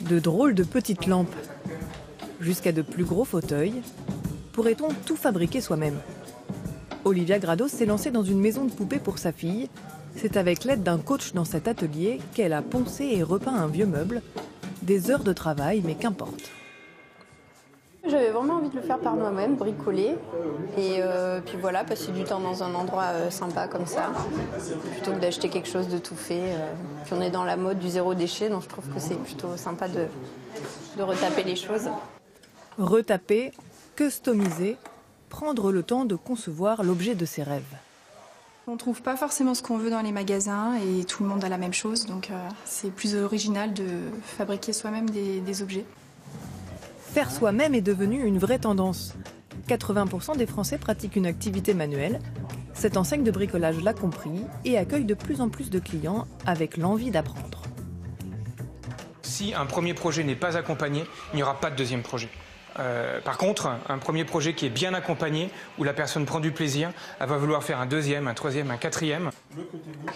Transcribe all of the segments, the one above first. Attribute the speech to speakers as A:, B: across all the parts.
A: De drôles de petites lampes, jusqu'à de plus gros fauteuils, pourrait-on tout fabriquer soi-même? Olivia Grados s'est lancée dans une maison de poupées pour sa fille. C'est avec l'aide d'un coach dans cet atelier qu'elle a poncé et repeint un vieux meuble. Des heures de travail, mais qu'importe.
B: J'avais vraiment envie de le faire par moi-même, bricoler, et puis voilà, passer du temps dans un endroit sympa comme ça, plutôt que d'acheter quelque chose de tout fait. Puis on est dans la mode du zéro déchet, donc je trouve que c'est plutôt sympa de retaper les choses.
A: Retaper, customiser, prendre le temps de concevoir l'objet de ses rêves.
C: On ne trouve pas forcément ce qu'on veut dans les magasins et tout le monde a la même chose, donc c'est plus original de fabriquer soi-même des objets.
A: Faire soi-même est devenu une vraie tendance. 80% des Français pratiquent une activité manuelle. Cette enseigne de bricolage l'a compris et accueille de plus en plus de clients avec l'envie d'apprendre.
D: Si un premier projet n'est pas accompagné, il n'y aura pas de deuxième projet. Par contre, un premier projet qui est bien accompagné, où la personne prend du plaisir, elle va vouloir faire un deuxième, un troisième, un quatrième.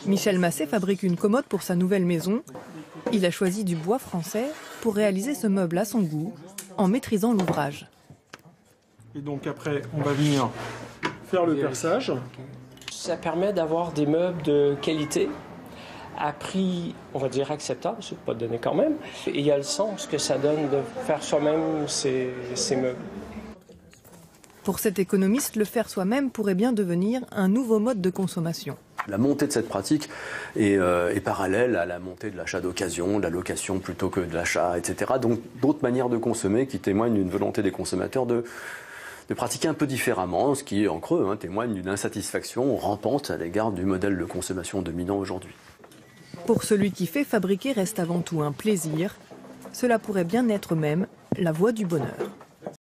A: Michel Massé fabrique une commode pour sa nouvelle maison. Il a choisi du bois français pour réaliser ce meuble à son goût, en maîtrisant l'ouvrage.
E: Et donc après, on va venir faire le perçage.
F: Ça permet d'avoir des meubles de qualité, à prix, on va dire, acceptable, c'est pas donné quand même. Et il y a le sens que ça donne de faire soi-même ces meubles.
A: Pour cet économiste, le faire soi-même pourrait bien devenir un nouveau mode de consommation.
G: La montée de cette pratique est parallèle à la montée de l'achat d'occasion, de la location plutôt que de l'achat, etc. Donc d'autres manières de consommer qui témoignent d'une volonté des consommateurs de pratiquer un peu différemment, ce qui, en creux, témoigne d'une insatisfaction rampante à l'égard du modèle de consommation dominant aujourd'hui.
A: Pour celui qui fait, fabriquer reste avant tout un plaisir. Cela pourrait bien être même la voie du bonheur.